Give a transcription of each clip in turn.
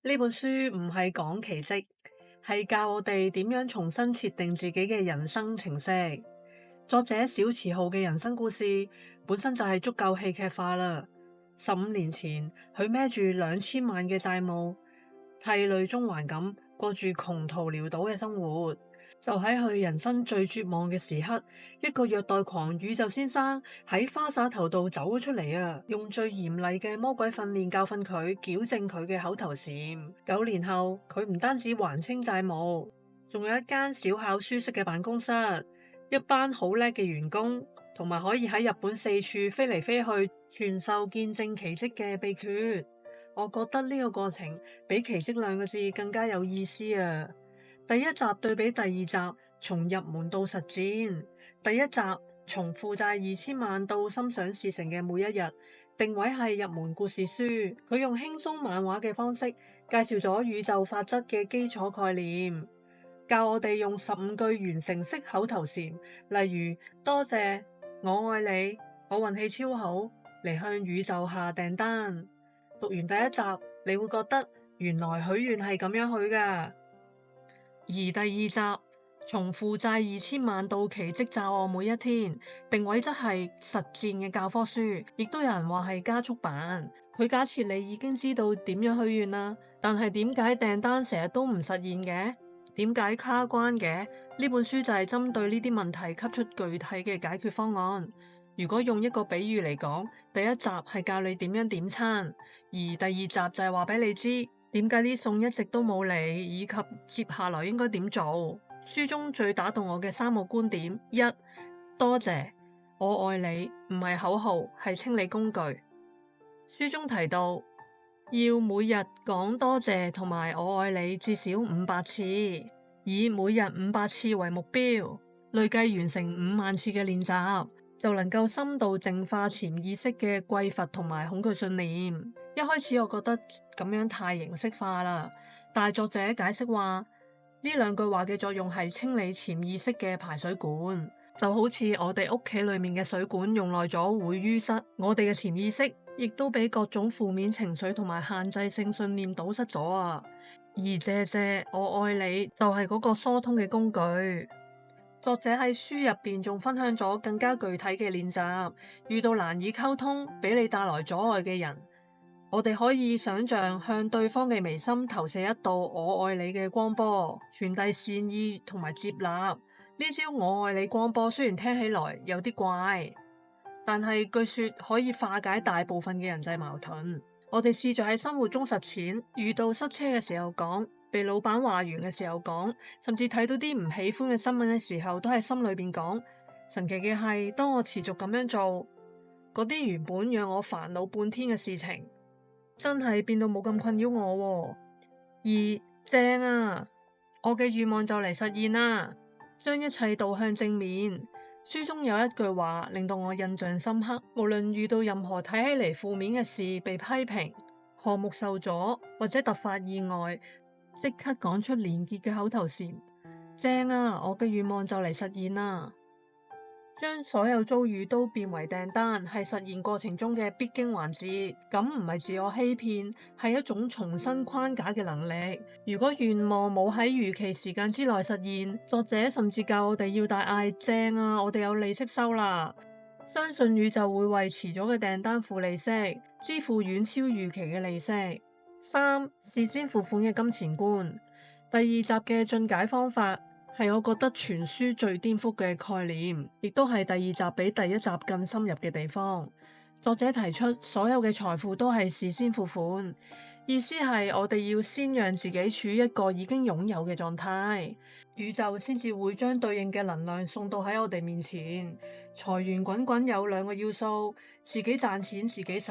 呢本書唔係講奇蹟，係教我哋點樣重新設定自己嘅人生程式。作者小池浩嘅人生故事本身就係足夠戲劇化啦。15年前，佢孭住2000萬嘅債務，涕淚縱橫咁過住窮途潦倒嘅生活。就喺佢人生最絕望嘅時刻，一個虐待狂宇宙先生喺花灑頭度走咗出嚟啊！用最嚴厲嘅魔鬼訓練教訓佢，矯正佢嘅口頭禪。9年後，佢唔單止還清債務，仲有一間小巧舒適嘅辦公室，一班好叻嘅員工，同埋可以喺日本四處飛嚟飛去，傳授見證奇蹟嘅秘訣。我覺得呢個過程比奇蹟兩個字更加有意思啊！第一集對比第二集，從入門到實戰。第一集從負債2000萬到心想事成嘅每一日，定位係入門故事書。佢用輕鬆漫畫嘅方式介紹咗宇宙法則嘅基礎概念，教我哋用15句完成式口頭禪，例如多謝、我愛你、我運氣超好，嚟向宇宙下訂單。讀完第一集，你會覺得原來許願係咁樣許㗎。而第二集從負債2000萬到奇蹟找我每一天，定位則係實戰嘅教科書，亦都有人話係加速版。佢假設你已經知道點樣許願啦，但係點解訂單成日都唔實現嘅？點解卡關嘅？呢本書就係針對呢啲問題給出具體嘅解決方案。如果用一個比喻嚟講，第一集係教你點樣點餐，而第二集就係話俾你知點解啲餸一直都冇嚟，以及接下來應該點做。書中最打動我嘅3個觀點：一、多謝，我愛你，唔係口號，係清理工具。書中提到要每日講多謝同埋我愛你至少500次，以每日500次為目標，累計完成50000次嘅練習，就能夠深度淨化潛意識嘅匱乏同埋恐懼信念。一開始我覺得咁樣太形式化啦，但係作者解釋話呢兩句話嘅作用係清理潛意識嘅排水管，就好似我哋屋企裏面嘅水管用耐咗會淤塞，我哋嘅潛意識亦都俾各種負面情緒同埋限制性信念堵塞咗啊。而謝謝我愛你就係嗰個疏通嘅工具。作者喺書入邊仲分享咗更加具體嘅練習，遇到難以溝通、俾你帶來阻礙嘅人，我哋可以想象向對方嘅眉心投射一道我愛你嘅光波，傳遞善意同埋接納。呢招我愛你光波雖然聽起來有啲怪，但係據說可以化解大部分嘅人際矛盾。我哋試着喺生活中實踐，遇到塞車嘅時候講，被老闆話完嘅時候講，甚至睇到啲唔喜歡嘅新聞嘅時候，都喺心裏邊講。神奇嘅係，當我持續咁樣做，嗰啲原本讓我煩惱半天嘅事情，真係變到冇咁困擾我喎。而正啊，我嘅願望就嚟實現啦，將一切導向正面。書中有一句話令到我印象深刻，無論遇到任何睇起嚟負面嘅事，被批評、項目受阻或者突發意外，即刻講出連結嘅口頭禪，正啊，我嘅願望就嚟實現啦。將所有遭遇都變為訂單，係實現過程中嘅必經環節。咁唔係自我欺騙，係一種重新框架嘅能力。如果願望冇喺預期時間之內實現，作者甚至教我哋要大嗌正啊，我哋有利息收啦。相信宇宙會為遲咗嘅訂單付利息，支付遠超預期嘅利息。3、事先付款嘅金錢觀。第二集嘅進解方法係我覺得全書最顛覆嘅概念，亦都係第二集比第一集更深入嘅地方。作者提出所有嘅財富都係事先付款，意思係我哋要先讓自己處於一個已經擁有嘅狀態，宇宙先至會將對應嘅能量送到喺我哋面前。財源滾滾有2個要素，自己賺錢自己使。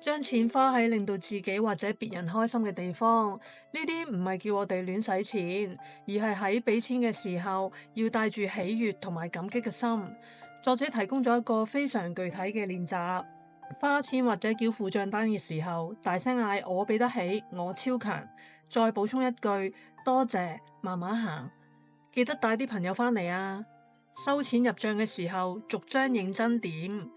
將錢花喺令到自己或者別人開心嘅地方，呢啲唔係叫我哋亂使錢，而係喺俾錢嘅時候要帶住喜悅同埋感激嘅心。作者提供咗一個非常具體嘅練習，花錢或者繳付賬單嘅時候，大聲嗌我俾得起，我超強，再補充一句多謝，慢慢行，記得帶啲朋友返嚟啊。收錢入賬嘅時候，逐張認真點。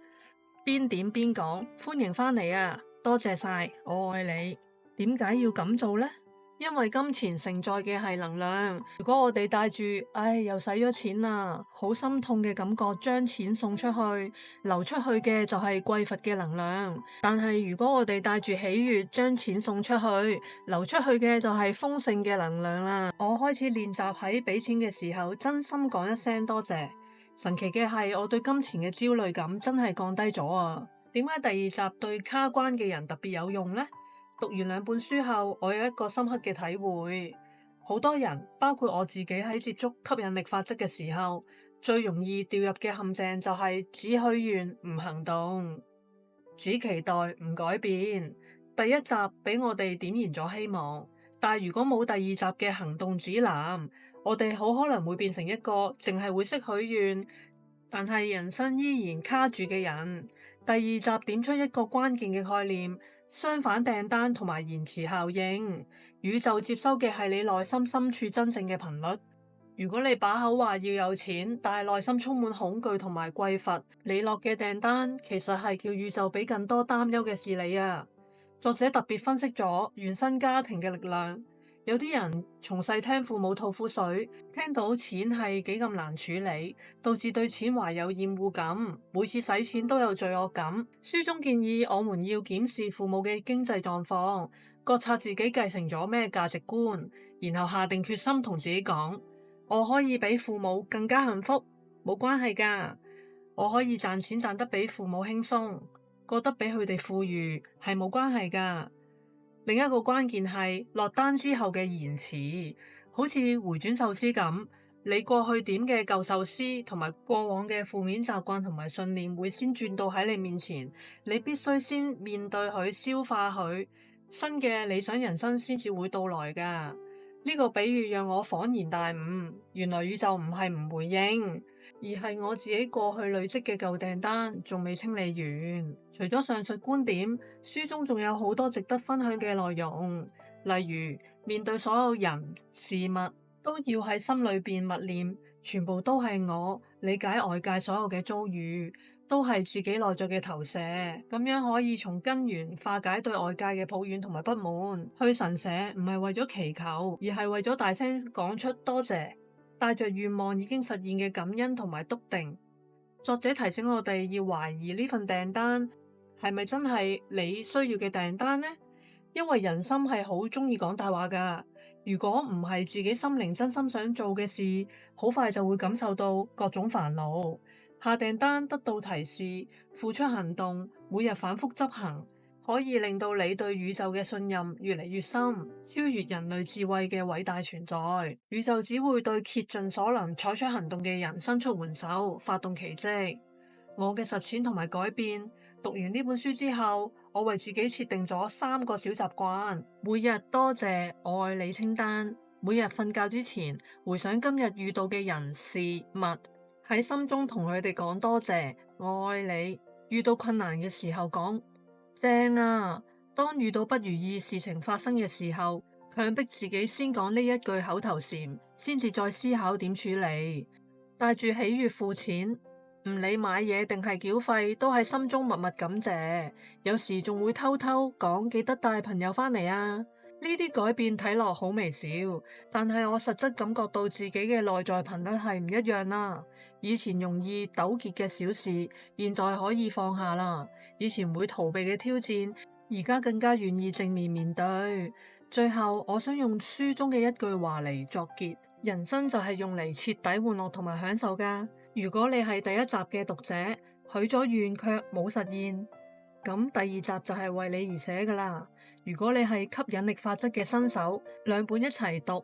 邊點邊講，歡迎返嚟啊！多謝晒，我愛你。點解要咁做呢？因為金錢承載嘅係能量，如果我哋帶住唉又使咗錢啦，好心痛嘅感覺，將錢送出去，流出去嘅就係匱乏嘅能量。但係如果我哋帶住喜悅，將錢送出去，流出去嘅就係豐盛嘅能量啦。我開始練習喺俾錢嘅時候，真心講一聲多謝。神奇嘅係，我對金錢嘅焦慮感真係降低咗啊！點解第二集對卡關嘅人特別有用呢？讀完兩本書後，我有一個深刻嘅體會。好多人，包括我自己喺接觸吸引力法則嘅時候，最容易掉入嘅陷阱就係只許願唔行動，只期待唔改變。第一集俾我哋點燃咗希望，但如果冇第二集嘅行動指南，我哋好可能會變成一個淨係會識許願，但係人生依然卡住嘅人。第二集點出一個關鍵嘅概念。相反訂單同埋延遲效應，宇宙接收嘅係你內心深處真正嘅頻率。如果你把口話要有錢，但係內心充滿恐懼同埋匱乏，你落嘅訂單其實係叫宇宙俾更多擔憂嘅事你啊。作者特別分析咗原生家庭嘅力量。有啲人從細聽父母吐苦水，聽到錢係幾咁難處理，導致對錢懷有厭惡感，每次使錢都有罪惡感。書中建議我們要檢視父母嘅經濟狀況，覺察自己繼承咗咩價值觀，然後下定決心同自己講：我可以比父母更加幸福，冇關係㗎。我可以賺錢賺得比父母輕鬆，過得比佢哋富裕，係冇關係㗎。另一個關鍵係落單之後嘅延遲，好似回轉壽司咁，你過去點嘅舊壽司同埋過往嘅負面習慣同埋信念會先轉到喺你面前，你必須先面對佢，消化佢，新嘅理想人生先至會到來㗎。呢個比喻讓我恍然大悟，原來宇宙唔係唔回應，而係我自己過去累積嘅舊訂單仲未清理完。除咗上述觀點，書中仲有好多值得分享嘅內容，例如面對所有人事物都要喺心裏邊默念，全部都係我，理解外界所有嘅遭遇都係自己內在嘅投射，咁樣可以從根源化解對外界嘅抱怨同埋不滿。去神社唔係為咗祈求，而係為咗大聲講出多謝，帶着願望已經實現嘅感恩同埋篤定。作者提醒我哋要懷疑呢份訂單係咪真係你需要嘅訂單呢？因為人心係好中意講大話噶。如果唔係自己心靈真心想做嘅事，好快就會感受到各種煩惱。下訂單得到提示，付出行動，每日反覆執行，可以令到你對宇宙嘅信任越嚟越深，超越人類智慧嘅偉大存在。宇宙只會對竭盡所能採取行動嘅人伸出援手，發動奇蹟。我嘅實踐同埋改變，讀完呢本書之後，我為自己設定咗3個小習慣：每日多謝我愛你清單，每日瞓覺之前回想今日遇到嘅人事物，喺心中同佢哋講多謝，我愛你。遇到困難嘅時候講正啊。當遇到不如意事情發生嘅時候，強迫自己先講呢一句口頭禪，先至再思考點處理。帶住喜悅付錢，唔理買嘢定係繳費，都喺心中默默感謝。有時仲會偷偷講記得帶朋友返嚟啊。呢啲改變睇落好微小，但係我實質感覺到自己嘅內在頻率係唔一樣啦。以前容易糾結嘅小事，現在可以放下啦。以前會逃避嘅挑戰，而家更加願意正面面對。最後，我想用書中嘅一句話嚟作結：人生就係用嚟徹底玩樂同埋享受噶。如果你係第一集嘅讀者，許咗願卻冇實現，咁第二集就係為你而寫噶啦。如果你係吸引力法則嘅新手，兩本一齊讀，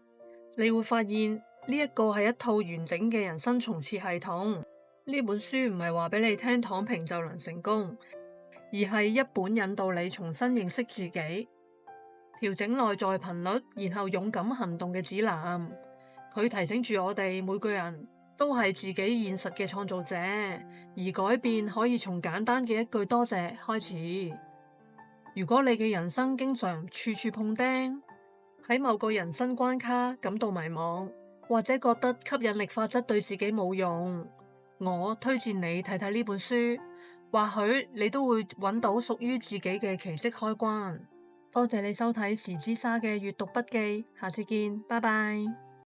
你會發現呢一個係一套完整嘅人生重設系統。呢本書唔係話俾你聽躺平就能成功，而係一本引導你重新認識自己，調整內在頻率，然後勇敢行動嘅指南。佢提醒住我哋每個人都係自己現實嘅創造者，而改變可以從簡單嘅一句多謝開始。如果你嘅人生經常處處碰釘，喺某個人生關卡感到迷茫，或者覺得吸引力法則對自己冇用，我推薦你睇睇呢本書，或許你都會揾到屬於自己嘅奇蹟開關。多謝你收睇時之沙嘅閱讀筆記，下次見，拜拜。